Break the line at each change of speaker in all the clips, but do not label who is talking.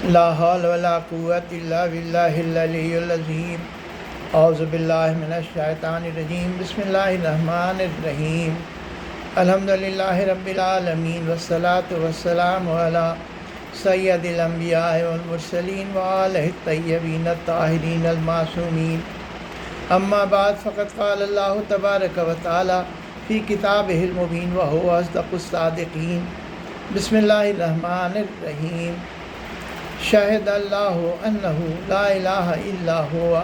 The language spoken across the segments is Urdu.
لا حول ولا قوة إلا بالله العلي العظيم اعوذ باللہ من الشیطان الرجیم بسم اللہ الرحمن الرحیم الحمد للہ رب العالمین والصلاة والسلام علی سید الانبیاء والمرسلین وآلہ الطیبین الطاہرین المعصومین اما بعد فقد قال اللہ تبارک و تعالی فی کتابہ المبین وہو اصدق الصادقین بسم اللہ الرحمن الرحیم شہد اللہ انہ لا الہ الا ہوا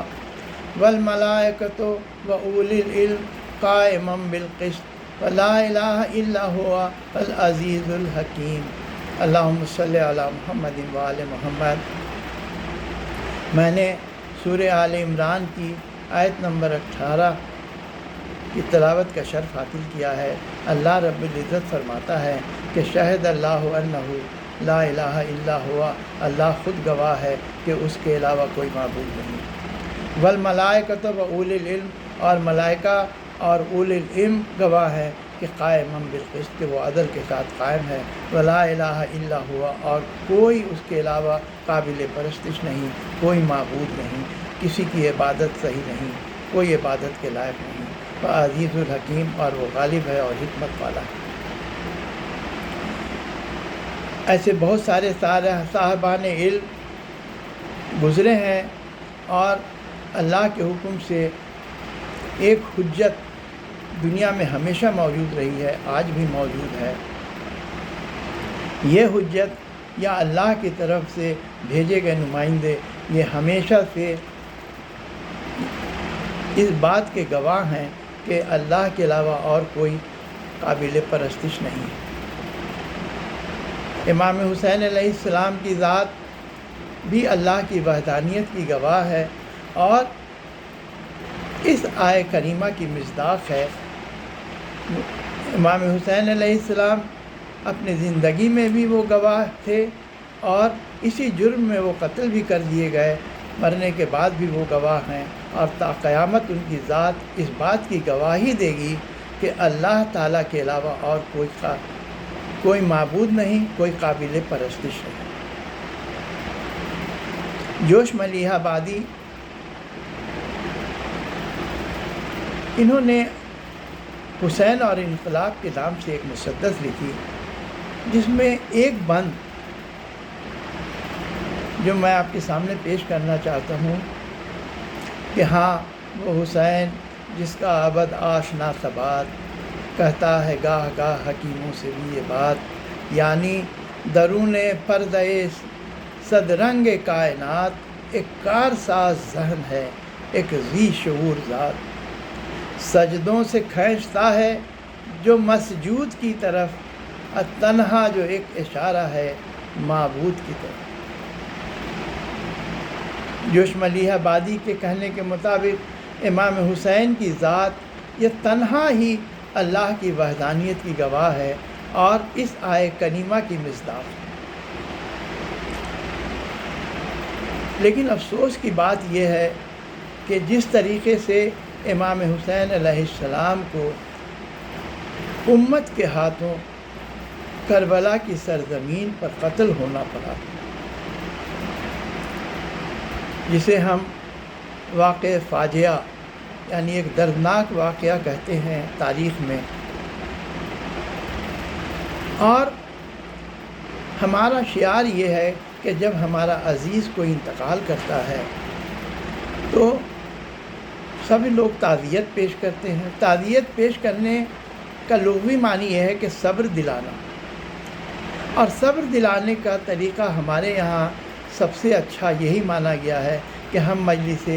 والملائکۃ واولی العلم قائما بالقسط ولا الہ الا ہوا العزیز الحکیم اللہم صلی علی محمد وآل محمد۔ میں نے سورہ آل عمران کی آیت نمبر 18 کی تلاوت کا شرف حاصل کیا ہے۔ اللہ رب العزت فرماتا ہے کہ شہد اللہ انہ لا الہ الا ہوا، اللہ خود گواہ ہے کہ اس کے علاوہ کوئی معبود نہیں۔ والملائکۃ واولی العلم، اور ملائکہ اور اولی العلم گواہ ہے کہ قائما بالقسط، کہ وہ عدل کے ساتھ قائم ہے۔ ولا الہ الا ہوا، اور کوئی اس کے علاوہ قابل پرستش نہیں، کوئی معبود نہیں، کسی کی عبادت صحیح نہیں، کوئی عبادت کے لائق نہیں۔ عزیز الحکیم، اور وہ غالب ہے اور حکمت والا ہے۔ ایسے بہت سارے صاحبان علم گزرے ہیں، اور اللہ کے حکم سے ایک حجت دنیا میں ہمیشہ موجود رہی ہے، آج بھی موجود ہے۔ یہ حجت یا اللہ کی طرف سے بھیجے گئے نمائندے یہ ہمیشہ سے اس بات کے گواہ ہیں کہ اللہ کے علاوہ اور کوئی قابل پرستش نہیں۔ امام حسین علیہ السلام کی ذات بھی اللہ کی وحدانیت کی گواہ ہے، اور اس آیہ کریمہ کی مصداق ہے۔ امام حسین علیہ السلام اپنی زندگی میں بھی وہ گواہ تھے، اور اسی جرم میں وہ قتل بھی کر دیے گئے، مرنے کے بعد بھی وہ گواہ ہیں، اور تا قیامت ان کی ذات اس بات کی گواہی دے گی کہ اللہ تعالیٰ کے علاوہ اور کوئی معبود نہیں، کوئی قابل پرستش نہیں۔ جوش ملیح آبادی انہوں نے حسین اور انقلاب کے نام سے ایک مسدس لکھی، جس میں ایک بند جو میں آپ کے سامنے پیش کرنا چاہتا ہوں کہ ہاں وہ حسین جس کا ابد آشنا ثبات، کہتا ہے گاہ گاہ حکیموں سے بھی یہ بات، یعنی درون پردہ صد رنگ کائنات ایک کارساز ذہن ہے، ایک ذی شعور ذات، سجدوں سے کھینچتا ہے جو مسجود کی طرف، تنہا جو ایک اشارہ ہے معبود کی طرف۔ جوش ملیح آبادی کے کہنے کے مطابق امام حسین کی ذات یہ تنہا ہی اللہ کی وحدانیت کی گواہ ہے، اور اس آیہ کریمہ کی مصداق ہے۔ لیکن افسوس کی بات یہ ہے کہ جس طریقے سے امام حسین علیہ السلام کو امت کے ہاتھوں کربلا کی سرزمین پر قتل ہونا پڑا، جسے ہم واقعہ فاجعہ یعنی ایک دردناک واقعہ کہتے ہیں تاریخ میں، اور ہمارا شعار یہ ہے کہ جب ہمارا عزیز کوئی انتقال کرتا ہے تو سبھی لوگ تعزیت پیش کرتے ہیں۔ تعزیت پیش کرنے کا لغوی معنی یہ ہے کہ صبر دلانا، اور صبر دلانے کا طریقہ ہمارے یہاں سب سے اچھا یہی مانا گیا ہے کہ ہم مجلس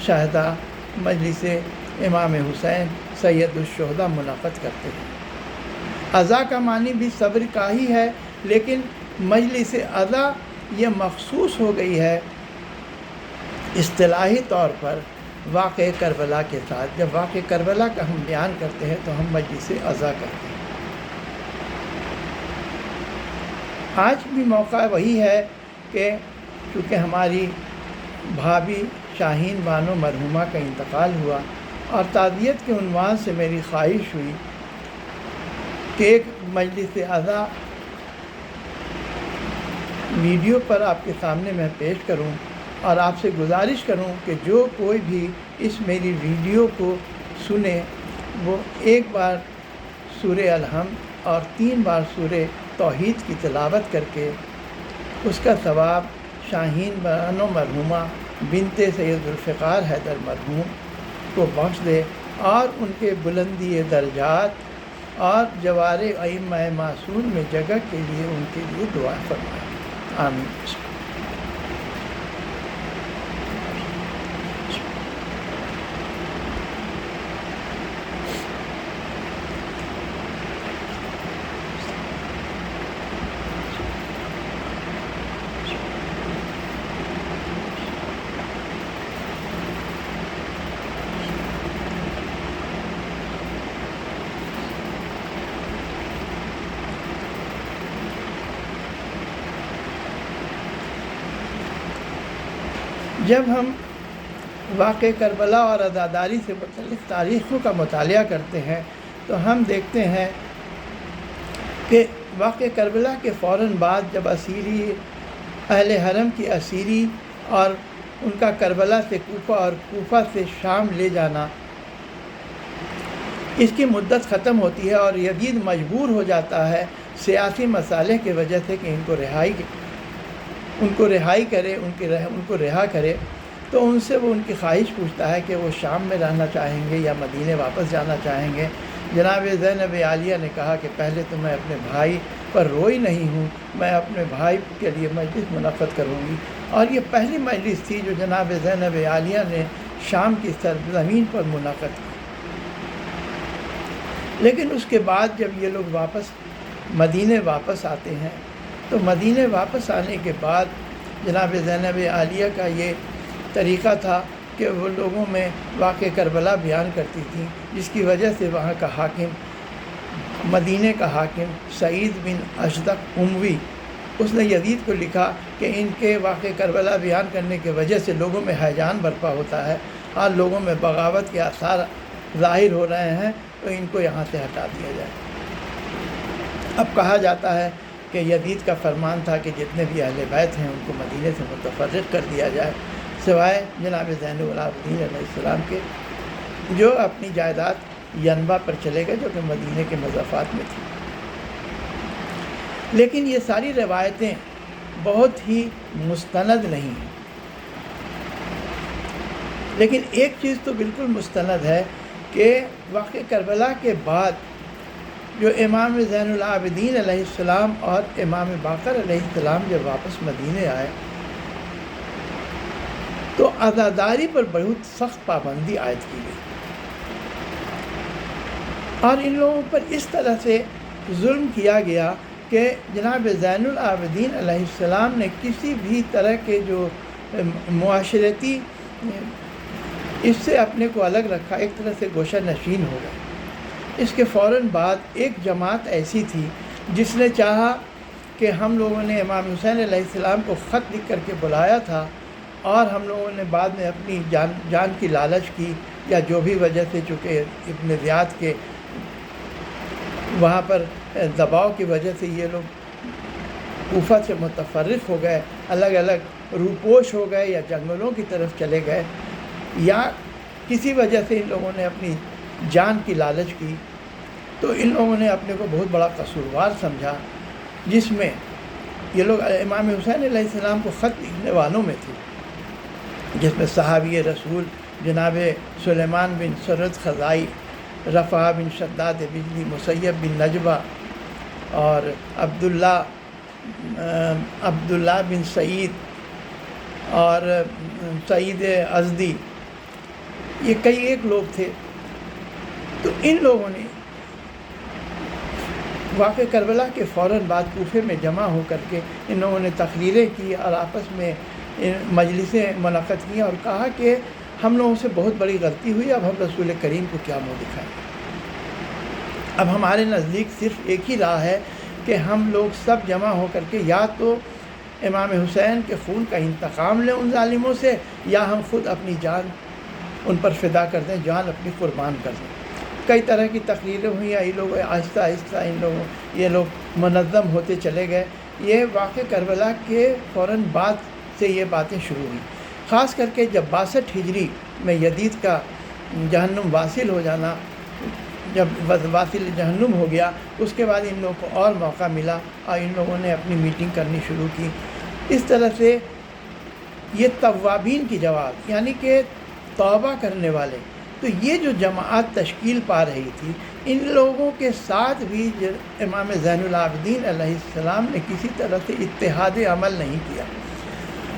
شہداء، مجلس امام حسین سید الشہداء منعقد کرتے ہیں۔ عزا کا معنی بھی صبر کا ہی ہے، لیکن مجلس عزا یہ مخصوص ہو گئی ہے اصطلاحی طور پر واقعہ کربلا کے ساتھ۔ جب واقعہ کربلا کا ہم بیان کرتے ہیں تو ہم مجلس عزا کرتے ہیں۔ آج بھی موقع وہی ہے کہ چونکہ ہماری بھابھی شاہین بانو مرحومہ کا انتقال ہوا، اور تعزیت کے عنوان سے میری خواہش ہوئی کہ ایک مجلس عزا ویڈیو پر آپ کے سامنے میں پیش کروں اور آپ سے گزارش کروں کہ جو کوئی بھی اس میری ویڈیو کو سنے وہ ایک بار سورہ الحمد اور 3 بار سورہ توحید کی تلاوت کر کے اس کا ثواب شاہین بانو مرحومہ بنت سید ذوالفقار حیدر مرحوم کو بخش دے اور ان کے بلندی درجات اور جوار ائمہ معصوم میں جگہ کے لیے ان کے لیے دعا فرمائے، آمین۔ جب ہم واقع کربلا اور عزاداری سے متعلق تاریخوں کا مطالعہ کرتے ہیں تو ہم دیکھتے ہیں کہ واقع کربلا کے فوراً بعد جب اسیری اہل حرم کی اسیری اور ان کا کربلا سے کوفہ اور کوفہ سے شام لے جانا، اس کی مدت ختم ہوتی ہے اور یزید مجبور ہو جاتا ہے سیاسی مسائل کی وجہ سے کہ ان کو رہائی کرے، ان کو رہا کرے، تو ان سے وہ ان کی خواہش پوچھتا ہے کہ وہ شام میں رہنا چاہیں گے یا مدینے واپس جانا چاہیں گے۔ جناب زینب عالیہ نے کہا کہ پہلے تو میں اپنے بھائی پر روئی نہیں ہوں، میں اپنے بھائی کے لیے مجلس منعقد کروں گی، اور یہ پہلی مجلس تھی جو جناب زینب عالیہ نے شام کی سرزمین پر منعقد کی۔ لیکن اس کے بعد جب یہ لوگ مدینے واپس آتے ہیں تو مدینے واپس آنے کے بعد جناب زینب عالیہ کا یہ طریقہ تھا کہ وہ لوگوں میں واقع کربلا بیان کرتی تھیں، جس کی وجہ سے وہاں کا حاکم، مدینے کا حاکم سعید بن اشدق اموی، اس نے یزید کو لکھا کہ ان کے واقع کربلا بیان کرنے کی وجہ سے لوگوں میں ہیجان برپا ہوتا ہے اور لوگوں میں بغاوت کے آثار ظاہر ہو رہے ہیں، تو ان کو یہاں سے ہٹا دیا جائے۔ اب کہا جاتا ہے کہ یزید کا فرمان تھا کہ جتنے بھی اہل بیت ہیں ان کو مدینے سے متفرق کر دیا جائے، سوائے جناب زین العابدین علیہ السلام کے، جو اپنی جائیداد ینبع پر چلے گئے جو کہ مدینے کے مضافات میں تھی۔ لیکن یہ ساری روایتیں بہت ہی مستند نہیں ہیں، لیکن ایک چیز تو بالکل مستند ہے کہ واقع کربلا کے بعد جو امام زین العابدین علیہ السلام اور امام باقر علیہ السلام جب واپس مدینے آئے تو عزاداری پر بہت سخت پابندی عائد کی گئی، اور ان لوگوں پر اس طرح سے ظلم کیا گیا کہ جناب زین العابدین علیہ السلام نے کسی بھی طرح کے جو معاشرتی اس سے اپنے کو الگ رکھا، ایک طرح سے گوشہ نشین ہو گئے۔ اس کے فوراً بعد ایک جماعت ایسی تھی جس نے چاہا کہ ہم لوگوں نے امام حسین علیہ السلام کو خط لکھ کر کے بلایا تھا، اور ہم لوگوں نے بعد میں اپنی جان کی لالچ کی یا جو بھی وجہ سے، چونکہ ابن زیاد کے وہاں پر دباؤ کی وجہ سے یہ لوگ کوفہ سے متفرق ہو گئے، الگ الگ روپوش ہو گئے یا جنگلوں کی طرف چلے گئے، یا کسی وجہ سے ان لوگوں نے اپنی جان کی لالچ کی، تو ان لوگوں نے اپنے کو بہت بڑا قصوروار سمجھا، جس میں یہ لوگ امام حسین علیہ السلام کو خط لکھنے والوں میں تھے، جس میں صحابی رسول جناب سلیمان بن سرد خزائی، رفع بن شداد بجلی، مسیب بن نجبہ، اور عبداللہ بن سعید اور سعید ازدی، یہ کئی ایک لوگ تھے۔ تو ان لوگوں نے واقع کربلا کے فوراً بعد کوفے میں جمع ہو کر کے ان لوگوں نے تقریریں کی اور آپس میں مجلسیں منعقد کی اور کہا کہ ہم لوگوں سے بہت بڑی غلطی ہوئی، اب ہم رسول کریم کو کیا منہ دکھائیں۔ اب ہمارے نزدیک صرف ایک ہی راہ ہے کہ ہم لوگ سب جمع ہو کر کے یا تو امام حسین کے خون کا انتقام لیں ان ظالموں سے، یا ہم خود اپنی جان ان پر فدا کر دیں، جان اپنی قربان کر دیں۔ کئی طرح کی تقریریں ہوئیں، یہ لوگ آہستہ آہستہ یہ لوگ منظم ہوتے چلے گئے، یہ واقعہ کربلا کے فوراً بعد سے یہ باتیں شروع ہوئی، خاص کر کے جب 62 ہجری میں یزید کا جہنم واصل ہو جانا، جب واصل جہنم ہو گیا، اس کے بعد ان لوگوں کو اور موقع ملا اور ان لوگوں نے اپنی میٹنگ کرنی شروع کی۔ اس طرح سے یہ توابین کی جماعت، یعنی کہ توبہ کرنے والے، تو یہ جو جماعت تشکیل پا رہی تھی، ان لوگوں کے ساتھ بھی امام زین العابدین علیہ السلام نے کسی طرح سے اتحاد عمل نہیں کیا۔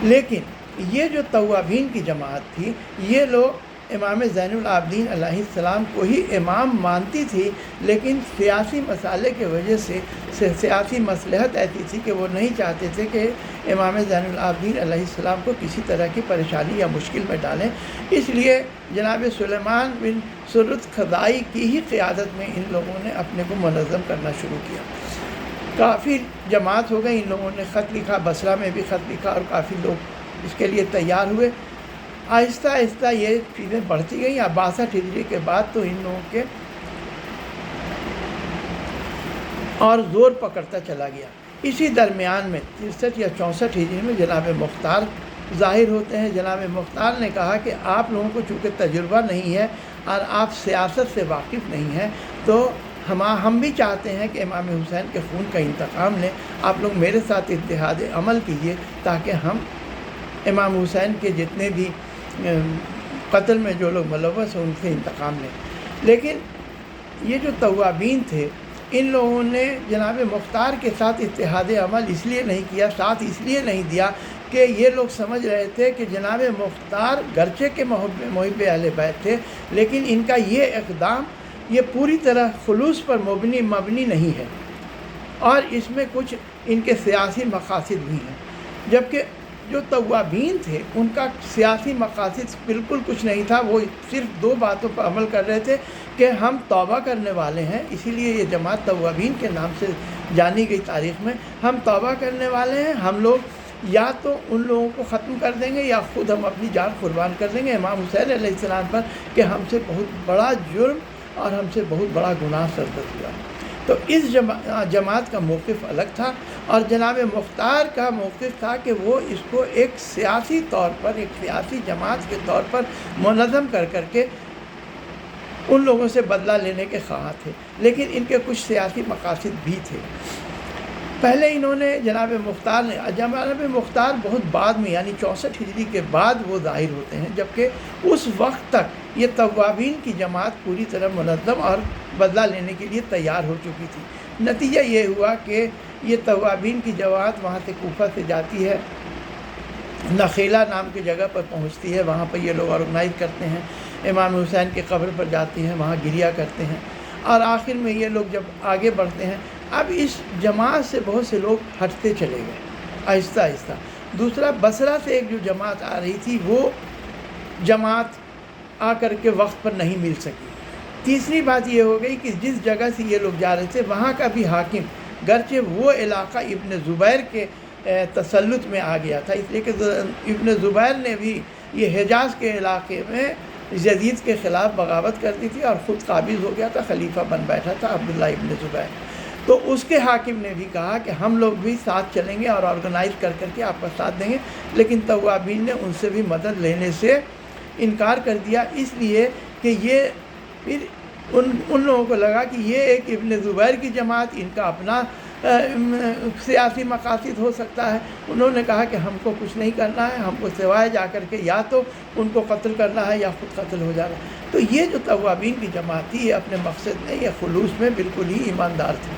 لیکن یہ جو توابین کی جماعت تھی، یہ لوگ امام زین العابدین علیہ السلام کو ہی امام مانتی تھی، لیکن سیاسی مسئلے کی وجہ سے سیاسی مصلحت ایسی تھی کہ وہ نہیں چاہتے تھے کہ امام زین العابدین علیہ السلام کو کسی طرح کی پریشانی یا مشکل میں ڈالیں۔ اس لیے جناب سلیمان بن سرد خدائی کی ہی قیادت میں ان لوگوں نے اپنے کو منظم کرنا شروع کیا۔ کافی جماعت ہو گئی، ان لوگوں نے خط لکھا، بصرہ میں بھی خط لکھا اور کافی لوگ اس کے لیے تیار ہوئے۔ آہستہ آہستہ یہ چیزیں بڑھتی گئیں۔ 62 ہجری کے بعد تو ان لوگوں کے اور زور پکڑتا چلا گیا۔ اسی درمیان میں 63 یا 64 ہجری میں جناب مختار ظاہر ہوتے ہیں۔ جناب مختار نے کہا کہ آپ لوگوں کو چونکہ تجربہ نہیں ہے اور آپ سیاست سے واقف نہیں ہیں، تو ہم بھی چاہتے ہیں کہ امام حسین کے خون کا انتقام لیں۔ آپ لوگ میرے ساتھ اتحاد عمل کیجیے تاکہ ہم امام حسین کے جتنے بھی قتل میں جو لوگ ملوث ہیں ان سے انتقام لیں۔ لیکن یہ جو توابین تھے، ان لوگوں نے جناب مختار کے ساتھ اتحاد عمل اس لیے نہیں کیا، ساتھ اس لیے نہیں دیا کہ یہ لوگ سمجھ رہے تھے کہ جناب مختار گرچہ کے محب اہل بیت تھے، لیکن ان کا یہ اقدام یہ پوری طرح خلوص پر مبنی نہیں ہے اور اس میں کچھ ان کے سیاسی مقاصد بھی ہیں۔ جبکہ جو توابین تھے ان کا سیاسی مقاصد بالکل کچھ نہیں تھا، وہ صرف 2 باتوں پر عمل کر رہے تھے کہ ہم توبہ کرنے والے ہیں، اسی لیے یہ جماعت توابین کے نام سے جانی گئی تاریخ میں۔ ہم توبہ کرنے والے ہیں، ہم لوگ یا تو ان لوگوں کو ختم کر دیں گے یا خود ہم اپنی جان قربان کر دیں گے امام حسین علیہ السلام پر کہ ہم سے بہت بڑا جرم اور ہم سے بہت بڑا گناہ سرزد ہوا۔ تو اس جماعت کا موقف الگ تھا، اور جناب مختار کا موقف تھا کہ وہ اس کو ایک سیاسی طور پر، ایک سیاسی جماعت کے طور پر منظم کر کے ان لوگوں سے بدلہ لینے کے خواہاں تھے، لیکن ان کے کچھ سیاسی مقاصد بھی تھے۔ پہلے انہوں نے جناب مختار بہت بعد میں، یعنی 64 ہجری کے بعد وہ ظاہر ہوتے ہیں، جبکہ اس وقت تک یہ توابین کی جماعت پوری طرح منظم اور بدلہ لینے کے لیے تیار ہو چکی تھی۔ نتیجہ یہ ہوا کہ یہ توابین کی جماعت وہاں سے کوفہ سے جاتی ہے، نخیلہ نام کی جگہ پر پہنچتی ہے، وہاں پر یہ لوگ آرگنائز کرتے ہیں، امام حسین کی قبر پر جاتی ہیں، وہاں گریہ کرتے ہیں، اور آخر میں یہ لوگ جب آگے بڑھتے ہیں، اب اس جماعت سے بہت سے لوگ ہٹتے چلے گئے آہستہ آہستہ۔ دوسرا، بصرہ سے ایک جو جماعت آ رہی تھی، وہ جماعت آ کر کے وقت پر نہیں مل سکی۔ تیسری بات یہ ہو گئی کہ جس جگہ سے یہ لوگ جا رہے تھے وہاں کا بھی حاکم، گرچہ وہ علاقہ ابن زبیر کے تسلط میں آ گیا تھا، اس لیے کہ ابن زبیر نے بھی یہ حجاز کے علاقے میں یزید کے خلاف بغاوت کر دی تھی اور خود قابض ہو گیا تھا، خلیفہ بن بیٹھا تھا عبداللہ ابن زبیر۔ تو اس کے حاکم نے بھی کہا کہ ہم لوگ بھی ساتھ چلیں گے اور آرگنائز کر کے آپ کا ساتھ دیں گے، لیکن توابین نے ان سے بھی مدد لینے سے انکار کر دیا، اس لیے کہ یہ پھر ان لوگوں کو لگا کہ یہ ایک ابن زبیر کی جماعت، ان کا اپنا سیاسی مقاصد ہو سکتا ہے۔ انہوں نے کہا کہ ہم کو کچھ نہیں کرنا ہے، ہم کو سوائے جا کر کے یا تو ان کو قتل کرنا ہے یا خود قتل ہو جانا ہے۔ تو یہ جو توابین کی جماعت تھی، یہ اپنے مقصد میں یا خلوص میں بالکل ہی ایماندار تھی۔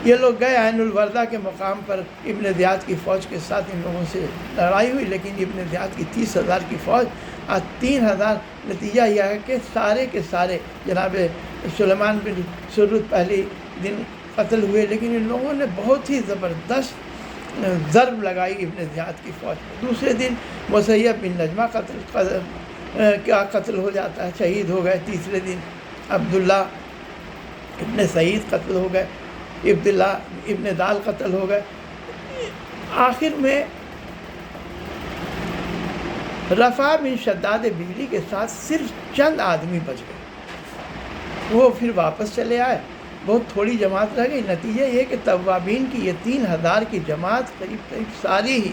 یہ لوگ گئے عین الوردہ کے مقام پر، ابن زیاد کی فوج کے ساتھ ان لوگوں سے لڑائی ہوئی، لیکن ابن زیاد کی 30,000 کی فوج اور 3,000، نتیجہ یہ ہے کہ سارے کے سارے جناب سلیمان بن سرد پہلے دن قتل ہوئے، لیکن ان لوگوں نے بہت ہی زبردست ضرب لگائی ابن زیاد کی فوج پر۔ دوسرے دن مسیب بن نجمہ قتل ہو جاتا ہے، شہید ہو گئے۔ تیسرے دن عبداللہ ابن سعید قتل ہو گئے، عبداللہ ابن دال قتل ہو گئے۔ آخر میں رفع بن شداد بجلی کے ساتھ صرف چند آدمی بچ گئے، وہ پھر واپس چلے آئے بہت تھوڑی جماعت رہ گئی۔ نتیجہ یہ کہ توابین کی یہ 3000 کی جماعت قریب ساری ہی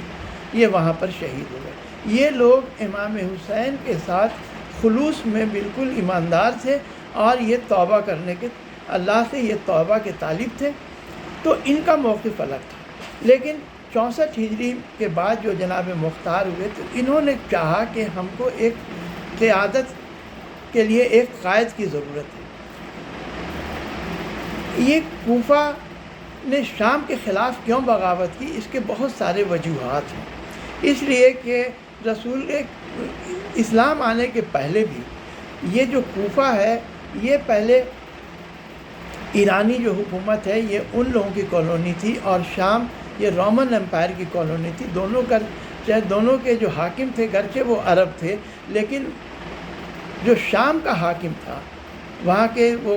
یہ وہاں پر شہید ہو گئے۔ یہ لوگ امام حسین کے ساتھ خلوص میں بالکل ایماندار تھے اور یہ توبہ کرنے کے اللہ سے یہ توبہ کے طالب تھے، تو ان کا موقف الگ تھا۔ لیکن 64 ہجری کے بعد جو جناب مختار ہوئے تو انہوں نے چاہا کہ ہم کو ایک قیادت کے لیے ایک قائد کی ضرورت ہے۔ یہ کوفہ نے شام کے خلاف کیوں بغاوت کی، اس کے بہت سارے وجوہات ہیں۔ اس لیے کہ رسول اسلام آنے کے پہلے بھی یہ جو کوفہ ہے یہ پہلے ایرانی جو حکومت ہے یہ ان لوگوں کی کالونی تھی، اور شام یہ رومن امپائر کی کالونی تھی۔ دونوں کے جو حاکم تھے گرچہ وہ عرب تھے، لیکن جو شام کا حاکم تھا وہاں کے وہ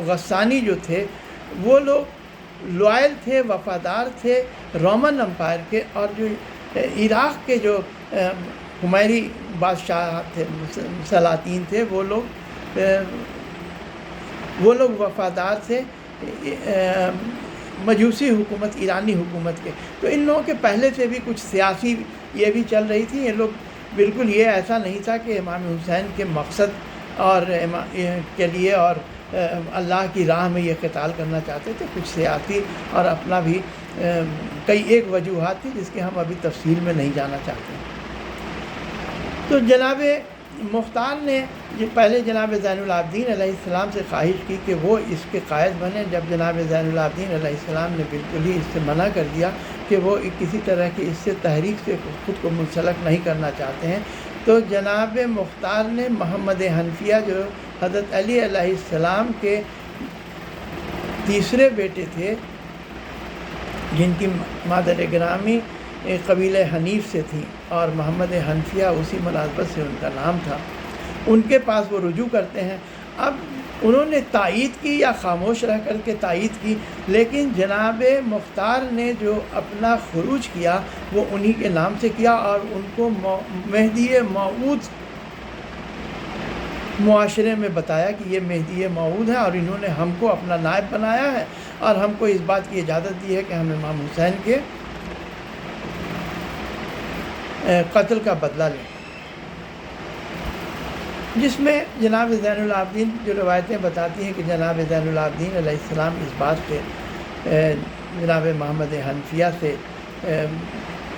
غسانی جو تھے وہ لوگ لوائل تھے، وفادار تھے رومن امپائر کے، اور جو عراق کے جو ہمیری بادشاہ تھے، سلاطین تھے، وہ لوگ وفادار تھے مجوسی حکومت، ایرانی حکومت کے۔ تو ان لوگوں کے پہلے سے بھی کچھ سیاسی یہ بھی چل رہی تھی۔ یہ لوگ بالکل یہ ایسا نہیں تھا کہ امام حسین کے مقصد اور کے لیے اور اللہ کی راہ میں یہ قتال کرنا چاہتے تھے، کچھ سیاسی اور اپنا بھی کئی ایک وجوہات تھی جس کے ہم ابھی تفصیل میں نہیں جانا چاہتے ہیں۔ تو جناب مختار نے پہلے جناب زین العابدین علیہ السلام سے خواہش کی کہ وہ اس کے قائد بنے۔ جب جناب زین العابدین علیہ السلام نے بالکل ہی اس سے منع کر دیا کہ وہ کسی طرح کی اس سے تحریک سے خود کو منسلک نہیں کرنا چاہتے ہیں، تو جناب مختار نے محمد حنفیہ جو حضرت علی علیہ السلام کے تیسرے بیٹے تھے، جن کی مادر گرامی قبیلہ حنیف سے تھی اور محمد حنفیہ اسی مناسبت سے ان کا نام تھا، ان کے پاس وہ رجوع کرتے ہیں۔ اب انہوں نے تائید کی یا خاموش رہ کر کے تائید کی، لیکن جناب مختار نے جو اپنا خروج کیا وہ انہی کے نام سے کیا، اور ان کو مہدی موعود معاشرے میں بتایا کہ یہ مہدی موعود ہے، اور انہوں نے ہم کو اپنا نائب بنایا ہے اور ہم کو اس بات کی اجازت دی ہے کہ ہم امام حسین کے قتل کا بدلہ لیں، جس میں جناب زین العابدین جو روایتیں بتاتی ہیں کہ جناب زین العابدین علیہ السلام اس بات پہ جناب محمد حنفیہ سے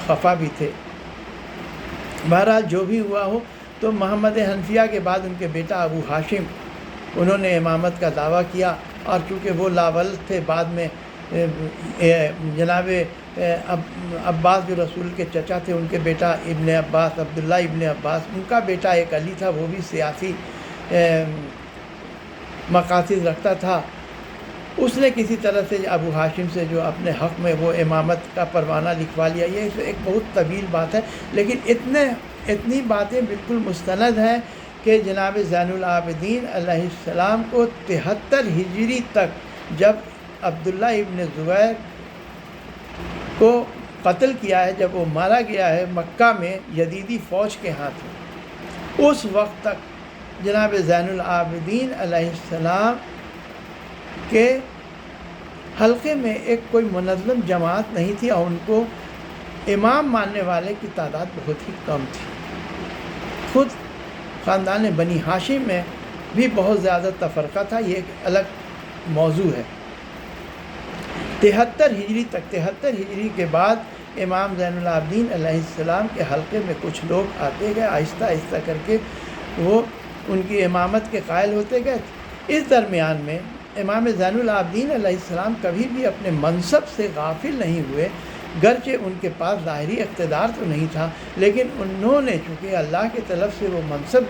خفا بھی تھے۔ بہرحال جو بھی ہوا ہو، تو محمد حنفیہ کے بعد ان کے بیٹا ابو ہاشم انہوں نے امامت کا دعویٰ کیا، اور چونکہ وہ لاولد تھے، بعد میں جناب عباس جو رسول کے چچا تھے، ان کے بیٹا ابن عباس، عبداللہ ابن عباس، ان کا بیٹا ایک علی تھا، وہ بھی سیاسی مقاصد رکھتا تھا۔ اس نے کسی طرح سے ابو ہاشم سے جو اپنے حق میں وہ امامت کا پروانہ لکھوا لیا۔ یہ ایک بہت طویل بات ہے، لیکن اتنی باتیں بالکل مستند ہیں کہ جناب زین العابدین علیہ السلام کو 73 ہجری تک جب عبداللہ ابن زبیر کو قتل کیا ہے، جب وہ مارا گیا ہے مکہ میں یزیدی فوج کے ہاتھ، اس وقت تک جناب زین العابدین علیہ السلام کے حلقے میں ایک کوئی منظم جماعت نہیں تھی، اور ان کو امام ماننے والے کی تعداد بہت ہی کم تھی۔ خود خاندان بنی ہاشم میں بھی بہت زیادہ تفرقہ تھا، یہ ایک الگ موضوع ہے۔ 73 ہجری تک، 73 ہجری کے بعد امام زین العابدین علیہ السلام کے حلقے میں کچھ لوگ آتے گئے، آہستہ آہستہ کر کے وہ ان کی امامت کے قائل ہوتے گئے۔ اس درمیان میں امام زین العابدین علیہ السلام کبھی بھی اپنے منصب سے غافل نہیں ہوئے، گرچہ ان کے پاس ظاہری اقتدار تو نہیں تھا، لیکن انہوں نے چونکہ اللہ کی طرف سے وہ منصب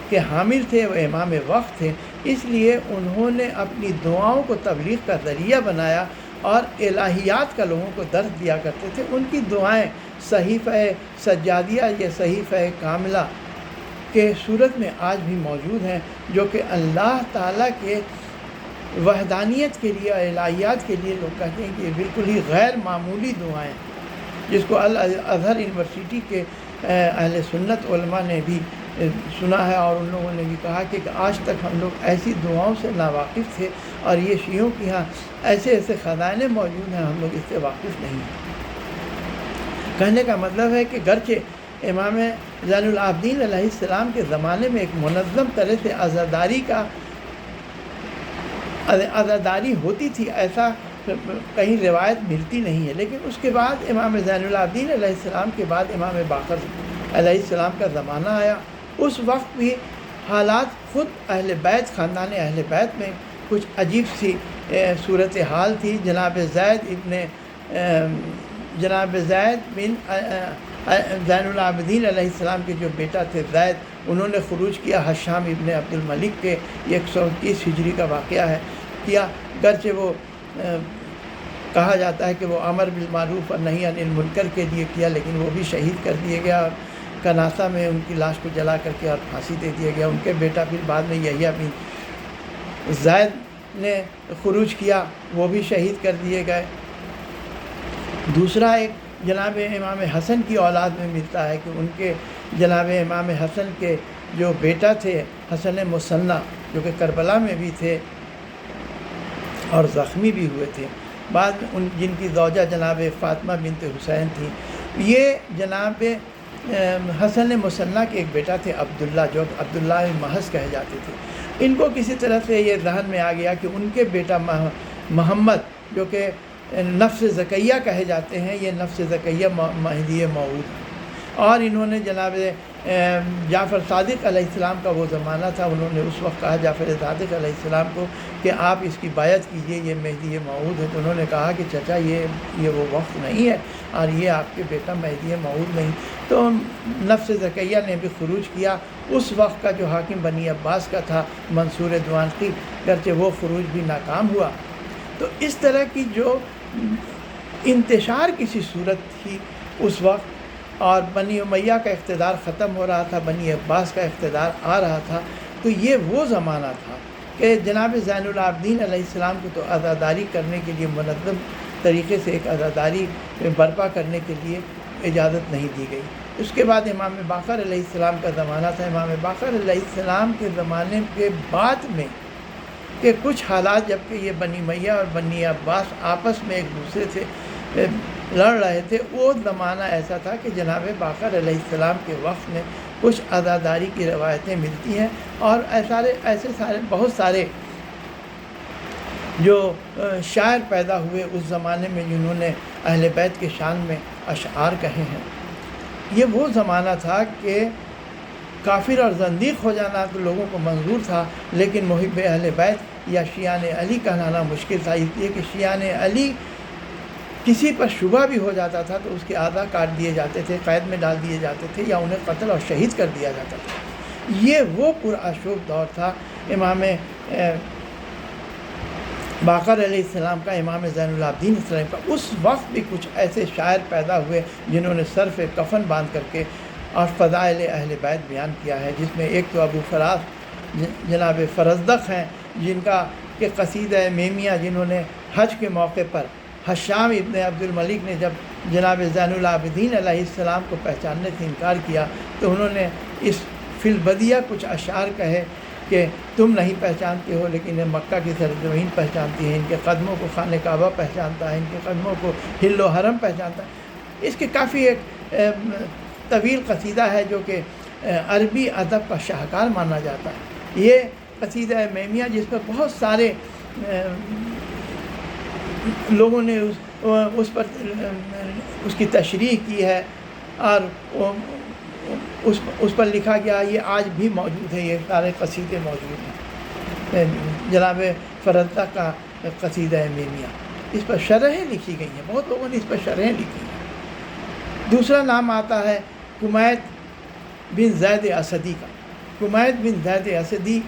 کے حامل تھے، وہ امام وقت تھے، اس لیے انہوں نے اپنی دعاؤں کو تبلیغ کا ذریعہ بنایا اور الہیات کا لوگوں کو درس دیا کرتے تھے۔ ان کی دعائیں صحیفہ سجادیہ یا صحیفہ کاملہ کے صورت میں آج بھی موجود ہیں، جو کہ اللہ تعالیٰ کے وحدانیت کے لیے، الہیات کے لیے لوگ کہتے ہیں کہ یہ بالکل ہی غیر معمولی دعائیں ہیں، جس کو الازہر یونیورسٹی کے اہل سنت علماء نے بھی سنا ہے، اور ان لوگوں نے بھی کہا کہ آج تک ہم لوگ ایسی دعاؤں سے ناواقف تھے، اور یہ شیعوں کے ہاں ایسے ایسے خزانے موجود ہیں، ہم لوگ اس سے واقف نہیں ہیں۔ کہنے کا مطلب ہے کہ گرچہ امام زین العابدین علیہ السلام کے زمانے میں ایک منظم طرح سے عزاداری ہوتی تھی، ایسا کہیں روایت ملتی نہیں ہے، لیکن اس کے بعد امام زین العابدین علیہ السلام کے بعد امام باقر علیہ السلام کا زمانہ آیا۔ اس وقت بھی حالات خود اہل بیت، خاندان اہل بیت میں کچھ عجیب سی صورتحال تھی۔ جناب زید بن زین العابدین علیہ السلام کے جو بیٹا تھے زید، انہوں نے خروج کیا حشام ابن عبد الملک کے، یہ 129 ہجری کا واقعہ ہے، کیا، گرچہ وہ کہا جاتا ہے کہ وہ امر بالمعروف اور نہی عن المنکر کے لیے کیا، لیکن وہ بھی شہید کر دیے گیا، اور کناسہ میں ان کی لاش کو جلا کر کے اور پھانسی دے دیا گیا۔ ان کے بیٹا پھر بعد میں یحییٰ بن زید نے خروج کیا، وہ بھی شہید کر دیے گئے۔ دوسرا ایک جناب امام حسن کی اولاد میں ملتا ہے کہ ان کے جناب امام حسن کے جو بیٹا تھے حسن مصنع، جو کہ کربلا میں بھی تھے اور زخمی بھی ہوئے تھے، بعد میں جن کی زوجہ جناب فاطمہ بنت حسین تھی، یہ جناب حسن مصنع کے ایک بیٹا تھے عبداللہ، جو عبداللہ محض کہے جاتے تھے۔ ان کو کسی طرح سے یہ ذہن میں آ گیا کہ ان کے بیٹا محمد، جو کہ نفس زکیہ کہے جاتے ہیں، یہ نفس زکیہ مہدی موعود ہیں، اور انہوں نے جناب جعفر صادق علیہ السلام کا وہ زمانہ تھا، انہوں نے اس وقت کہا جعفر صادق علیہ السلام کو کہ آپ اس کی بیعت کیجئے، یہ مہدی موعود ہے۔ تو انہوں نے کہا کہ چچا یہ وہ وقت نہیں ہے، اور یہ آپ کے بیٹا مہدی موعود نہیں۔ تو نفس زکیہ نے بھی خروج کیا۔ اس وقت کا جو حاکم بنی عباس کا تھا منصور دوانقی، گرچہ وہ خروج بھی ناکام ہوا۔ تو اس طرح کی جو انتشار کسی صورت تھی اس وقت، اور بنی امیہ کا اقتدار ختم ہو رہا تھا، بنی عباس کا اقتدار آ رہا تھا، تو یہ وہ زمانہ تھا کہ جناب زین العابدین علیہ السلام کو تو عزاداری کرنے کے لیے، منظم طریقے سے ایک عزاداری برپا کرنے کے لیے اجازت نہیں دی گئی۔ اس کے بعد امام باقر علیہ السلام کا زمانہ تھا۔ امام باقر علیہ السلام کے زمانے کے بعد میں کہ کچھ حالات، جبکہ یہ بنی امیہ اور بنی عباس آپس میں ایک دوسرے سے لڑ رہے تھے، وہ زمانہ ایسا تھا کہ جناب باقر علیہ السلام کے وقت میں کچھ عزاداری کی روایتیں ملتی ہیں، اور بہت سارے جو شاعر پیدا ہوئے اس زمانے میں جنہوں نے اہل بیت کے شان میں اشعار کہے ہیں۔ یہ وہ زمانہ تھا کہ کافر اور زندیق ہو جانا تو لوگوں کو منظور تھا، لیکن محب اہل بیت یا شیعان علی کہلانا مشکل تھا، اس لیے کہ شیعان علی کسی پر شبہ بھی ہو جاتا تھا تو اس کے اعضاء کاٹ دیے جاتے تھے، قید میں ڈال دیے جاتے تھے، یا انہیں قتل اور شہید کر دیا جاتا تھا۔ یہ وہ پرآشوب دور تھا امام باقر علیہ السلام کا، امام زین العابدین علیہ السلام کا۔ اس وقت بھی کچھ ایسے شاعر پیدا ہوئے جنہوں نے سر پہ کفن باندھ کر کے اور فضائل اہل بیت بیان کیا ہے، جس میں ایک تو ابو فراس جناب فرزدق ہیں، جن کا کہ قصیدہ میمیہ، جنہوں نے حج کے موقع پر حشام ابن عبد الملک نے جب جناب زین العابدین علیہ السلام کو پہچاننے سے انکار کیا تو انہوں نے اس فی البدیہ کچھ اشعار کہے کہ تم نہیں پہچانتے ہو لیکن یہ مکہ کی سرزمین پہچانتی ہے، ان کے قدموں کو خانہ کعبہ پہچانتا ہے، ان کے قدموں کو حل و حرم پہچانتا ہے۔ اس کے کافی ایک طویل قصیدہ ہے جو کہ عربی ادب کا شاہکار مانا جاتا ہے۔ یہ قصیدہ میمیہ جس پر بہت سارے لوگوں نے اس پر اس کی تشریح کی ہے، اور اس پر لکھا گیا، یہ آج بھی موجود ہے، یہ سارے قصیدے موجود ہیں۔ جناب فرزدق کا قصیدہ میمیہ، اس پر شرحیں لکھی گئی ہیں، بہت لوگوں نے اس پر شرحیں لکھی ہیں۔ دوسرا نام آتا ہے کمیت بن زید اسدی کا۔ کمیت بن زید اسدی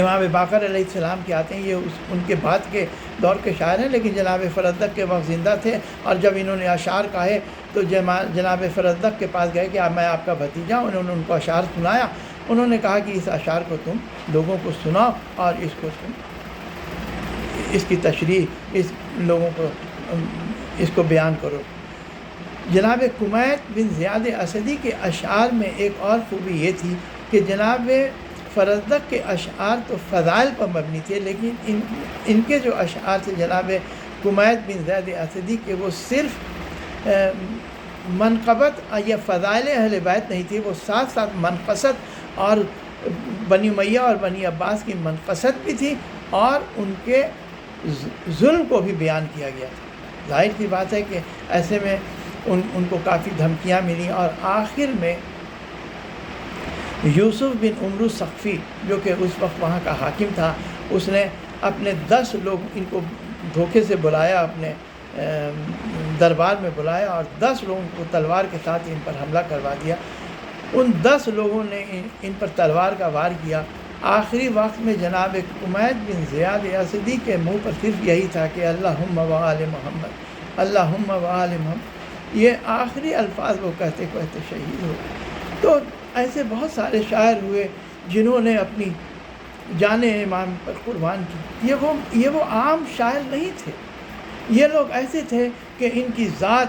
امام باقر علیہ السلام کے آتے ہیں، یہ ان کے بعد کے دور کے شاعر ہیں، لیکن جناب فرزدق کے وقت زندہ تھے، اور جب انہوں نے اشعار کہے تو جناب فرزدق کے پاس گئے کہ میں آپ کا بھتیجا ہوں، انہوں نے ان کو اشعار سنایا۔ انہوں نے کہا کہ اس اشعار کو تم لوگوں کو سناؤ اور اس کی تشریح لوگوں کو اس کو بیان کرو۔ جناب کمیت بن زیاد اسدی کے اشعار میں ایک اور خوبی یہ تھی کہ جناب فرزدق کے اشعار تو فضائل پر مبنی تھے، لیکن ان کے جو اشعار تھے جناب کمیت بن زیاد اسدی کے، وہ صرف منقبت یا فضائل اہل بیت نہیں تھی، وہ ساتھ ساتھ منقصت اور بنی امیہ اور بنی عباس کی منقصت بھی تھی، اور ان کے ظلم کو بھی بیان کیا گیا تھا۔ ظاہر سی بات ہے کہ ایسے میں ان کو کافی دھمکیاں ملیں، اور آخر میں یوسف بن عمرو سقفی جو کہ اس وقت وہاں کا حاکم تھا، اس نے اپنے 10 لوگ ان کو دھوکے سے بلایا، اپنے دربار میں بلایا، اور 10 لوگوں کو تلوار کے ساتھ ان پر حملہ کروا دیا۔ ان 10 لوگوں نے ان پر تلوار کا وار کیا۔ آخری وقت میں جناب کمیت بن زیاد اسدی کے منہ پر صرف یہی تھا کہ اللہم و آل محمد، اللہم و آل محمد، یہ آخری الفاظ وہ کہتے کہتے شہید ہو۔ تو ایسے بہت سارے شاعر ہوئے جنہوں نے اپنی جان امام پر قربان کی۔ یہ وہ عام شاعر نہیں تھے، یہ لوگ ایسے تھے کہ ان کی ذات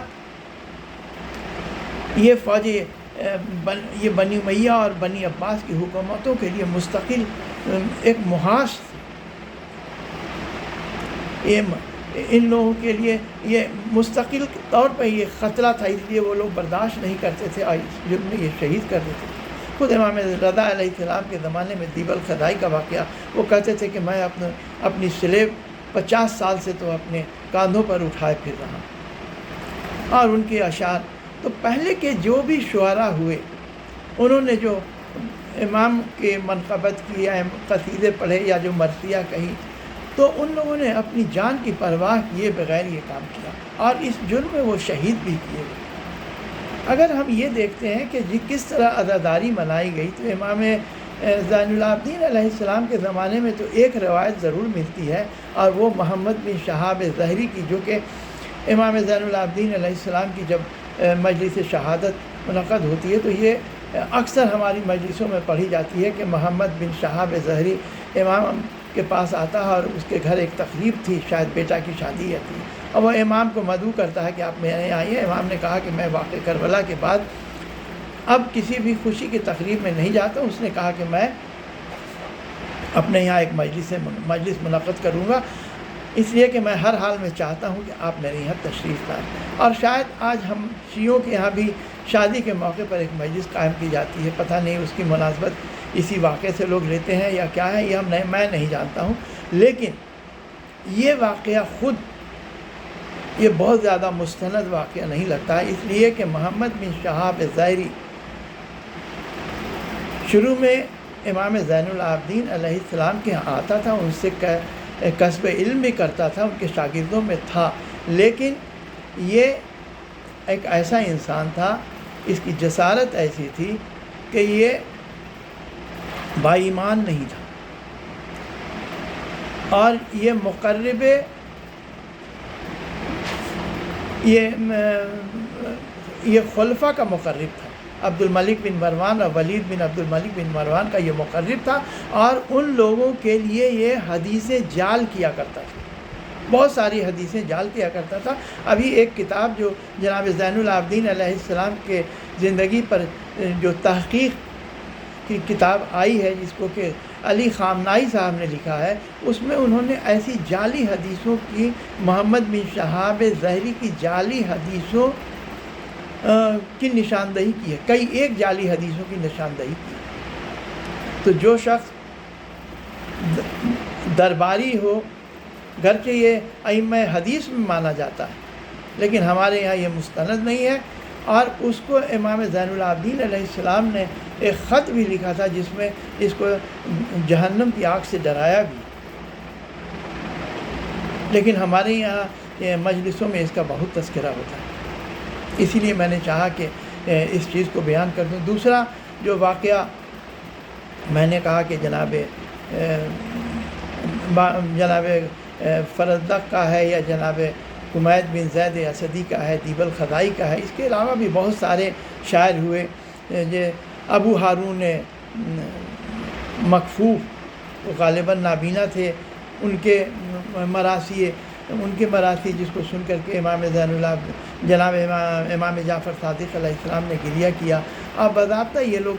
یہ یہ بنی امیہ اور بنی عباس کی حکومتوں کے لیے مستقل ایک محاذ تھی، ان لوگوں کے لیے یہ مستقل طور پر یہ خطرہ تھا، اس لیے وہ لوگ برداشت نہیں کرتے تھے اور اس جرم میں یہ شہید کر دیتے تھے۔ خود امام رضا علیہ السلام کے زمانے میں دیب الخدائی کا واقعہ، وہ کہتے تھے کہ میں اپنی سلیب 50 سال سے تو اپنے کاندھوں پر اٹھائے پھر رہا ہوں۔ اور ان کے اشعار تو پہلے کے جو بھی شعراء ہوئے، انہوں نے جو امام کی منقبت کی یا قصیدے پڑھے یا جو مرثیہ کہی، تو ان لوگوں نے اپنی جان کی پرواہ کیے بغیر یہ کام کیا، اور اس جرم میں وہ شہید بھی کیے گئے۔ اگر ہم یہ دیکھتے ہیں کہ کس طرح عزاداری منائی گئی، تو امام زین العابدین علیہ السلام کے زمانے میں تو ایک روایت ضرور ملتی ہے، اور وہ محمد بن شہاب ظہری کی، جو کہ امام زین العابدین علیہ السلام کی جب مجلس شہادت منعقد ہوتی ہے تو یہ اکثر ہماری مجلسوں میں پڑھی جاتی ہے کہ محمد بن شہاب ظہری امام کے پاس آتا ہے، اور اس کے گھر ایک تقریب تھی، شاید بیٹا کی شادی تھی، اور وہ امام کو مدعو کرتا ہے کہ آپ میرے یہاں آئیے۔ امام نے کہا کہ میں واقع کربلا کے بعد اب کسی بھی خوشی کی تقریب میں نہیں جاتا ہوں۔ اس نے کہا کہ میں اپنے یہاں ایک مجلس منعقد کروں گا، اس لیے کہ میں ہر حال میں چاہتا ہوں کہ آپ میرے یہاں تشریف لائیں۔ اور شاید آج ہم شیعوں کے یہاں بھی شادی کے موقع پر ایک مجلس قائم کی جاتی ہے، پتہ نہیں اس کی مناسبت اسی واقعے سے لوگ لیتے ہیں یا کیا ہے، یہ میں نہیں جانتا ہوں، لیکن یہ واقعہ خود یہ بہت زیادہ مستند واقعہ نہیں لگتا ہے، اس لیے کہ محمد بن شہاب ظہری شروع میں امام زین العابدین علیہ السلام کے یہاں آتا تھا، ان سے کسب علم بھی کرتا تھا، ان کے شاگردوں میں تھا، لیکن یہ ایک ایسا انسان تھا، اس کی جسارت ایسی تھی کہ یہ با ایمان نہیں تھا، اور یہ مقرب یہ خلفاء کا مقرب تھا۔ عبد الملک بن مروان اور ولید بن عبد الملک بن مروان کا یہ مقرب تھا، اور ان لوگوں کے لیے یہ حدیثیں جعل کیا کرتا تھا، بہت ساری حدیثیں جعل کیا کرتا تھا۔ ابھی ایک کتاب جو جناب زین العابدین علیہ السلام کے زندگی پر جو تحقیق کی کتاب آئی ہے، جس کو کہ علی خامنائی صاحب نے لکھا ہے، اس میں انہوں نے ایسی جعلی حدیثوں کی، محمد بن شہاب ظہری کی جعلی حدیثوں کی نشاندہی کی ہے، کئی ایک جعلی حدیثوں کی نشاندہی کی ہے۔ تو جو شخص درباری ہو، گرچہ یہ ائمہ حدیث میں مانا جاتا ہے، لیکن ہمارے یہاں یہ مستند نہیں ہے، اور اس کو امام زین العابدین علیہ السلام نے ایک خط بھی لکھا تھا جس میں اس کو جہنم کی آگ سے ڈرایا بھی، لیکن ہمارے یہاں مجلسوں میں اس کا بہت تذکرہ ہوتا ہے، اسی لیے میں نے چاہا کہ اس چیز کو بیان کر دوں۔ دوسرا جو واقعہ میں نے کہا کہ جناب فرزدق کا ہے، یا جناب کمیت بن زید اسدی کا ہے، دیب الخدائی کا ہے، اس کے علاوہ بھی بہت سارے شاعر ہوئے، ابو ہارون مکفوف، وہ غالباً نابینا تھے، ان کے مراثی ان کے مراثی جس کو سن کر کے امام زین اللہ جناب امام جعفر صادق علیہ السلام نے گریہ کیا. اب باضابطہ یہ لوگ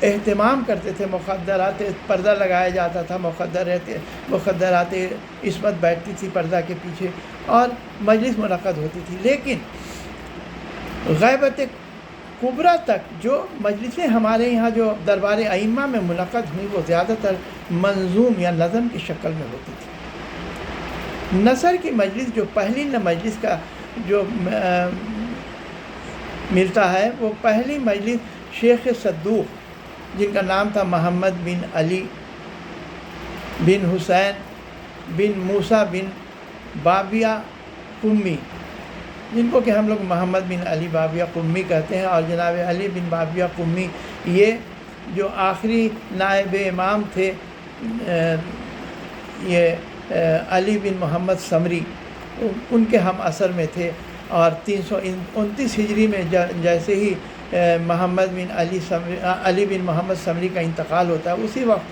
اہتمام کرتے تھے، مخدرات پردہ لگایا جاتا تھا، مخدرات عصمت بیٹھتی تھی پردہ کے پیچھے اور مجلس منعقد ہوتی تھی. لیکن غیبت کبریٰ تک جو مجلسیں ہمارے یہاں جو دربار ائمہ میں منعقد ہوئیں وہ زیادہ تر منظوم یا نظم کی شکل میں ہوتی تھی. نثر کی مجلس جو پہلی مجلس کا جو ملتا ہے وہ پہلی مجلس شیخ صدوق جن کا نام تھا محمد بن علی بن حسین بن موسیٰ بن بابیہ قمی، جن کو کہ ہم لوگ محمد بن علی بابیہ قمی کہتے ہیں. اور جناب علی بن بابیہ قمی یہ جو آخری نائب امام تھے، یہ علی بن محمد سمری ان کے ہم اثر میں تھے. اور 329 ہجری میں جیسے ہی محمد بن علی بن محمد سمری کا انتقال ہوتا ہے، اسی وقت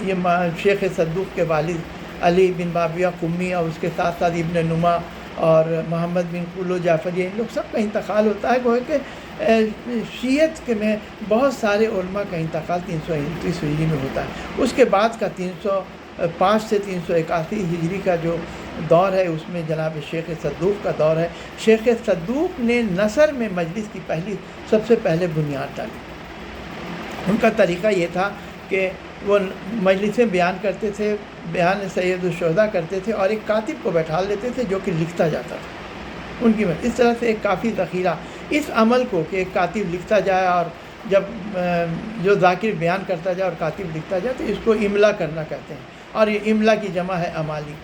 یہ شیخ صدوق کے والد علی بن بابیہ قمی اور اس کے ساتھ ساتھ ابن نما اور محمد بن قلو جعفری ان لوگ سب کا انتقال ہوتا ہے. گویا کہ شیعت کے میں بہت سارے علماء کا انتقال 329 ہجری میں ہوتا ہے. اس کے بعد کا 305 سے 381 ہجری کا جو دور ہے اس میں جناب شیخ صدوق کا دور ہے. شیخ صدوق نے نثر میں مجلس کی سب سے پہلے بنیاد ڈالی. ان کا طریقہ یہ تھا کہ وہ مجلسیں بیان کرتے تھے، بیان سید الشہداء کرتے تھے اور ایک کاتب کو بیٹھا لیتے تھے جو کہ لکھتا جاتا تھا. ان کی اس طرح سے ایک کافی ذخیرہ اس عمل کو کہ ایک کاتب لکھتا جائے اور جب جو ذاکر بیان کرتا جائے اور کاتب لکھتا جائے تو اس کو املا کرنا کہتے ہیں، اور یہ املا کی جمع ہے امالی.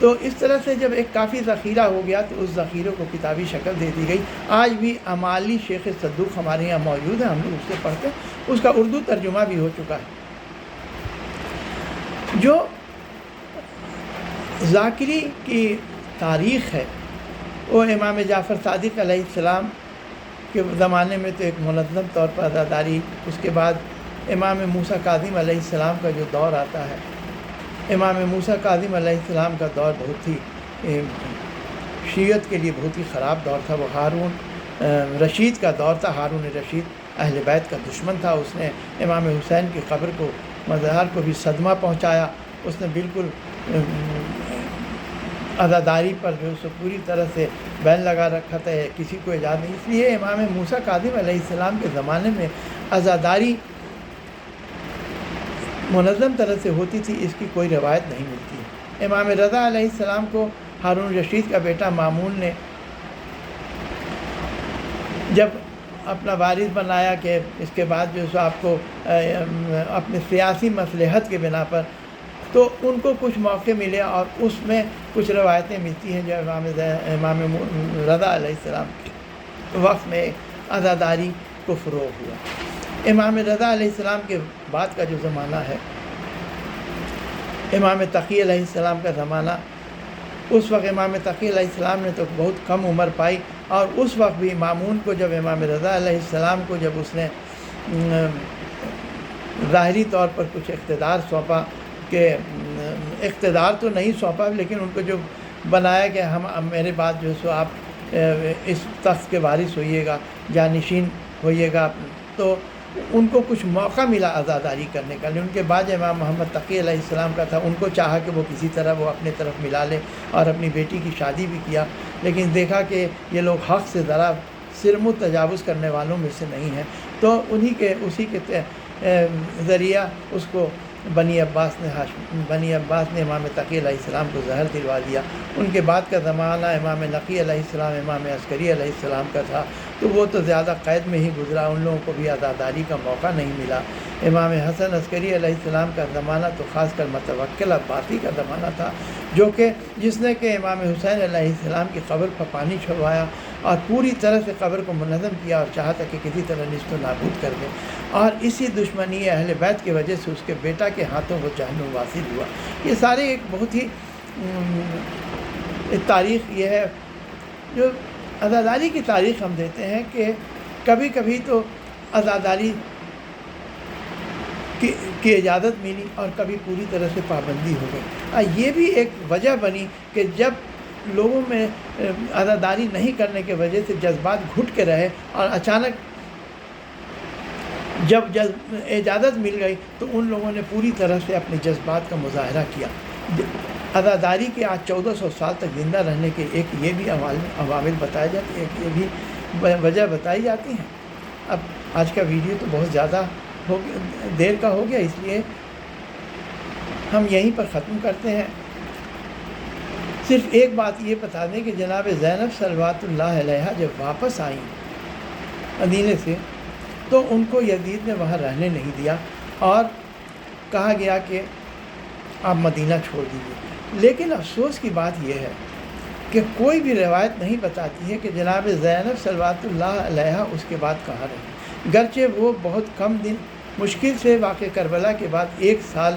تو اس طرح سے جب ایک کافی ذخیرہ ہو گیا تو اس ذخیرے کو کتابی شکل دے دی گئی. آج بھی امالی شیخ صدوق ہمارے یہاں موجود ہے، ہم لوگ اس سے پڑھتے ہیں. اس کا اردو ترجمہ بھی ہو چکا ہے. جو ذاکری کی تاریخ ہے وہ امام جعفر صادق علیہ السلام کے زمانے میں تو ایک منظم طور پر عزاداری، اس کے بعد امام موسیٰ کاظم علیہ السلام کا جو دور آتا ہے، امام موسیٰ کاظم علیہ السلام کا دور بہت ہی شیعت کے لیے بہت ہی خراب دور تھا. وہ ہارون رشید کا دور تھا. ہارون رشید اہل بیت کا دشمن تھا. اس نے امام حسین کی قبر کو مزار کو بھی صدمہ پہنچایا. اس نے بالکل عزاداری پر جو ہے پوری طرح سے بین لگا رکھا تھا، کسی کو اجازت نہیں. اس لیے امام موسیٰ کاظم علیہ السلام کے زمانے میں عزاداری منظم طرح سے ہوتی تھی، اس کی کوئی روایت نہیں ملتی ہے. امام رضا علیہ السلام کو ہارون رشید کا بیٹا مامون نے جب اپنا وارث بنایا کہ اس کے بعد جو ہے آپ کو اپنے سیاسی مصلحت کے بنا پر، تو ان کو کچھ موقع ملے اور اس میں کچھ روایتیں ملتی ہیں جو امام رضا علیہ السلام کے وقت میں عزاداری کو فروغ ہوا. امام رضا علیہ السلام کے بعد کا جو زمانہ ہے، امام تقی علیہ السلام کا زمانہ، اس وقت امام تقی علیہ السلام نے تو بہت کم عمر پائی. اور اس وقت بھی مامون کو جب امام رضا علیہ السلام کو جب اس نے ظاہری طور پر کچھ اقتدار سونپا، کہ اقتدار تو نہیں سونپا لیکن ان کو جو بنایا کہ میرے بعد جو ہے سو آپ اس تخت کے وارث ہوئیے گا، جانشین ہوئیے گا، تو ان کو کچھ موقع ملا عزاداری کرنے کا. ان کے بعد امام محمد تقی علیہ السلام کا تھا، ان کو چاہا کہ وہ کسی طرح وہ اپنے طرف ملا لے اور اپنی بیٹی کی شادی بھی کیا. لیکن دیکھا کہ یہ لوگ حق سے ذرا سرم و تجاوز کرنے والوں میں سے نہیں ہیں، تو اسی کے ذریعہ اس کو بنی عباس نے امام تقی علیہ السلام کو زہر دلوا دیا. ان کے بعد کا زمانہ امام نقی علیہ السلام، امام عسکری علیہ السلام کا تھا، تو وہ تو زیادہ قید میں ہی گزرا، ان لوگوں کو بھی عزاداری کا موقع نہیں ملا. امام حسن عسکری علیہ السلام کا زمانہ تو خاص کر متوکل عباسی کا زمانہ تھا، جو کہ جس نے کہ امام حسین علیہ السلام کی قبر پر پانی چھڑوایا اور پوری طرح سے قبر کو منظم کیا اور چاہتا کہ کسی طرح نیست و نابود کر دے. اور اسی دشمنی اہل بیت کی وجہ سے اس کے بیٹا کے ہاتھوں وہ جہنم واصل ہوا. یہ سارے ایک بہت ہی تاریخ یہ ہے جو عزاداری کی تاریخ ہم دیتے ہیں کہ کبھی کبھی تو عزاداری کی اجازت ملی اور کبھی پوری طرح سے پابندی ہو گئی۔ یہ بھی ایک وجہ بنی کہ جب لوگوں میں عزاداری نہیں کرنے کی وجہ سے جذبات گھٹ کے رہے اور اچانک جب اجازت مل گئی تو ان لوگوں نے پوری طرح سے اپنے جذبات کا مظاہرہ کیا۔ عزاداری کے آج 1400 سال تک زندہ رہنے کے ایک یہ بھی عوامل بتائے جاتے ہیں، ایک یہ بھی وجہ بتائی جاتی ہیں۔ اب آج کا ویڈیو تو بہت زیادہ دیر کا ہو گیا، اس لیے ہم یہیں پر ختم کرتے ہیں۔ صرف ایک بات یہ بتا دیں کہ جناب زینب صلوات اللہ علیہا جب واپس آئیں مدینے سے تو ان کو یزید نے وہاں رہنے نہیں دیا اور کہا گیا کہ آپ مدینہ چھوڑ دیجیے۔ لیکن افسوس کی بات یہ ہے کہ کوئی بھی روایت نہیں بتاتی ہے کہ جناب زینب صلوات اللہ علیہا اس کے بعد کہاں رہی، گرچہ وہ بہت کم دن مشکل سے واقع کربلا کے بعد 1 سال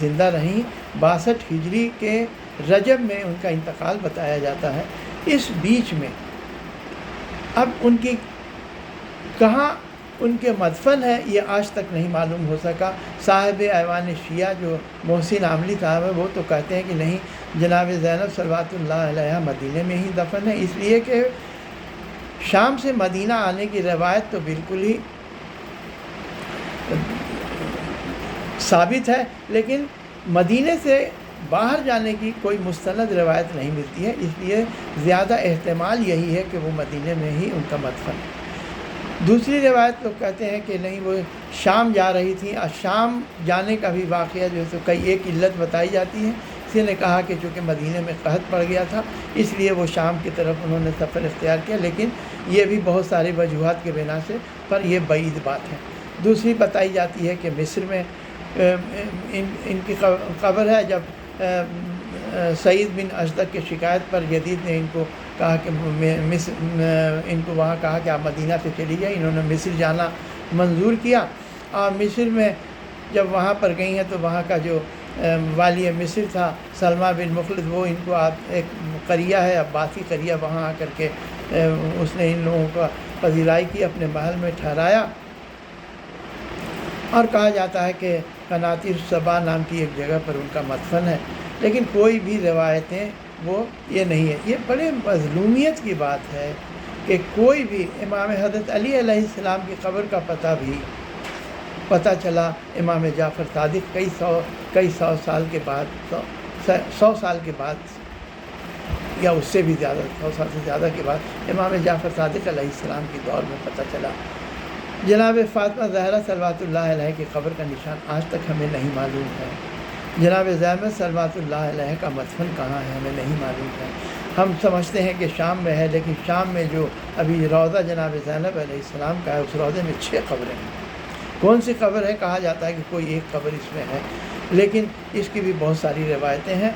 زندہ رہیں۔ 62 ہجری کے رجب میں ان کا انتقال بتایا جاتا ہے۔ اس بیچ میں اب ان کی کہاں ان کے مدفن ہے یہ آج تک نہیں معلوم ہو سکا۔ صاحب ایوان شیعہ جو محسن عاملی صاحب ہے وہ تو کہتے ہیں کہ نہیں، جناب زینب صلوات اللہ علیہ مدینے میں ہی دفن ہے، اس لیے کہ شام سے مدینہ آنے کی روایت تو بالکل ہی ثابت ہے، لیکن مدینے سے باہر جانے کی کوئی مستند روایت نہیں ملتی ہے، اس لیے زیادہ احتمال یہی ہے کہ وہ مدینے میں ہی ان کا مدفن ہے۔ دوسری روایت لوگ کہتے ہیں کہ نہیں، وہ شام جا رہی تھیں اور شام جانے کا بھی واقعہ جو ہے تو کئی ایک علت بتائی جاتی ہے۔ کسی نے کہا کہ چونکہ مدینے میں قحط پڑ گیا تھا اس لیے وہ شام کی طرف انہوں نے سفر اختیار کیا، لیکن یہ بھی بہت ساری وجوہات کے بنا سے پر یہ بعید بات ہے۔ دوسری بتائی جاتی ہے کہ مصر میں ان کی قبر ہے۔ جب سعید بن اشدق کی شکایت پر یزید نے ان کو کہا کہ ان کو وہاں کہا کہ آپ مدینہ سے چلی جائیں، انہوں نے مصر جانا منظور کیا اور مصر میں جب وہاں پر گئی ہیں تو وہاں کا جو والی مصر تھا سلمہ بن مخلد، وہ ان کو ایک قریہ ہے عباسی قریہ، وہاں آ کر کے اس نے ان لوگوں کا پذیرائی کی، اپنے محل میں ٹھہرایا اور کہا جاتا ہے کہ قناطر صبا نام کی ایک جگہ پر ان کا مدفن ہے، لیکن کوئی بھی روایتیں وہ یہ نہیں ہے۔ یہ بڑے مظلومیت کی بات ہے کہ کوئی بھی امام حضرت علی علیہ السلام کی قبر کا پتہ چلا امام جعفر صادق کئی سو سال کے بعد، 100 سال کے بعد یا اس سے بھی زیادہ، 100 سال سے زیادہ کے بعد امام جعفر صادق علیہ السلام کے دور میں پتہ چلا۔ جناب فاطمہ زہرا صلوات اللہ علیہ کی قبر کا نشان آج تک ہمیں نہیں معلوم ہے۔ جناب زینب صلوات اللہ علیہ کا مدفن کہاں ہے ہمیں نہیں معلوم ہے۔ ہم سمجھتے ہیں کہ شام میں ہے، لیکن شام میں جو ابھی روضہ جناب زینب علیہ السلام کا ہے اس روضے میں 6 قبریں ہیں۔ کون سی قبر ہے؟ کہا جاتا ہے کہ کوئی ایک قبر اس میں ہے، لیکن اس کی بھی بہت ساری روایتیں ہیں۔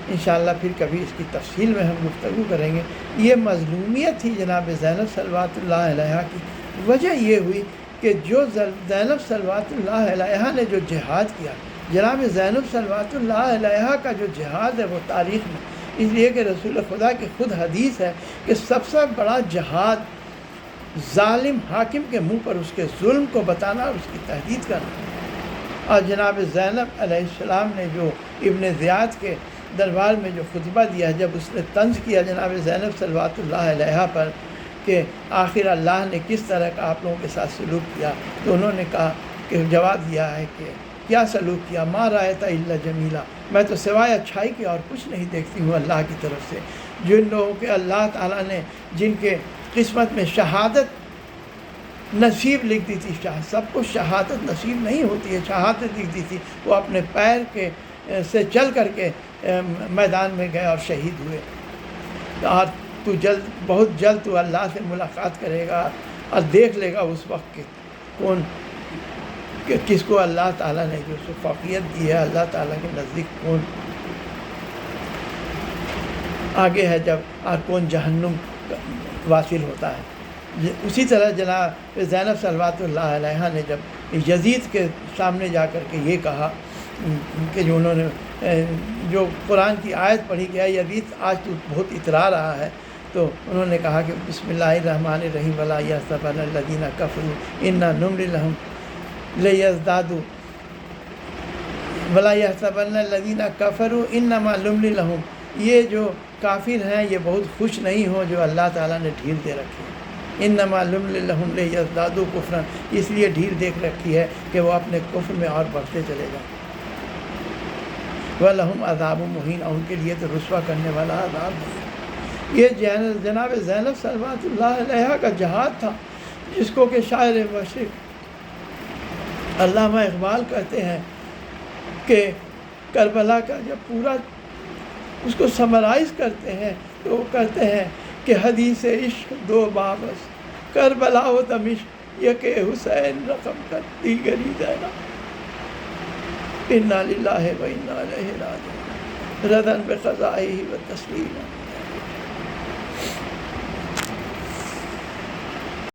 انشاءاللہ پھر کبھی اس کی تفصیل میں ہم گفتگو کریں گے۔ یہ مظلومیت تھی جناب زینب صلوات اللہ علیہ کی۔ وجہ یہ ہوئی کہ جو زینب صلوات اللہ علیہ نے جو جہاد کیا، جناب زینب صلوات اللہ علیہ کا جو جہاد ہے وہ تاریخ میں، اس لیے کہ رسول خدا کی خود حدیث ہے کہ سب سے بڑا جہاد ظالم حاکم کے منہ پر اس کے ظلم کو بتانا اور اس کی تحدید کرنا۔ اور جناب زینب علیہ السلام نے جو ابن زیاد کے دربار میں جو خطبہ دیا، جب اس نے طنز کیا جناب زینب صلوات اللہ علیہ پر کہ آخر اللہ نے کس طرح کا آپ لوگوں کے ساتھ سلوک کیا، تو انہوں نے کہا کہ جواب دیا ہے کہ کیا سلوک کیا، ما رأیت الا جمیلا، میں تو سوائے اچھائی کے اور کچھ نہیں دیکھتی ہوں اللہ کی طرف سے۔ جن لوگوں کے اللہ تعالیٰ نے جن کے قسمت میں شہادت نصیب لکھ دی تھی، سب کو شہادت نصیب نہیں ہوتی ہے، شہادت لکھ دی تھی، وہ اپنے پیر کے سے چل کر کے میدان میں گئے اور شہید ہوئے۔ اور تو بہت جلد تو اللہ سے ملاقات کرے گا اور دیکھ لے گا اس وقت کہ کون کس کو اللہ تعالیٰ نے جو فوقیت دی ہے، اللہ تعالیٰ کے نزدیک کون آگے ہے جب، اور کون جہنم واصل ہوتا ہے۔ اسی طرح جناب زینب صلوات اللہ علیہ نے جب یزید کے سامنے جا کر کے یہ کہا کہ جو انہوں نے جو قرآن کی آیت پڑھی کہ اے یزید آج تو بہت اترا رہا ہے، تو انہوں نے کہا کہ بسم اللہ الرحمن الرحیم ولا یحسبن الذین کفروا انا نملی لہم لیزدادوا ولا یحسبن الذین کفروا انما نملی لہم، یہ جو کافر ہیں یہ بہت خوش نہیں ہوں جو اللہ تعالیٰ نے ڈھیل دے رکھی ہے، انما نملی لہم لیزدادوا کفرا، اس لیے ڈھیل دیکھ رکھی ہے کہ وہ اپنے کفر میں اور بڑھتے چلے جائیں۔ وَلَهُمْ عَذَابٌ مُّهِينٌ، اور ان کے لیے تو رسوا کرنے والا عذاب ہے۔ یہ جناب زینب صلوات اللہ علیہ کا جہاد تھا، جس کو کہ شاعر مشرق علامہ اقبال کہتے ہیں کہ کربلا کا جب پورا اس کو سمرائز کرتے ہیں تو وہ کہتے ہیں کہ حدیث عشق دو بابس، کربلا و دمشق یک حسین رقم کر دیگری زینب، انا للہ و انا الیہ راجعون، رضا بقضائہ و تسلیما۔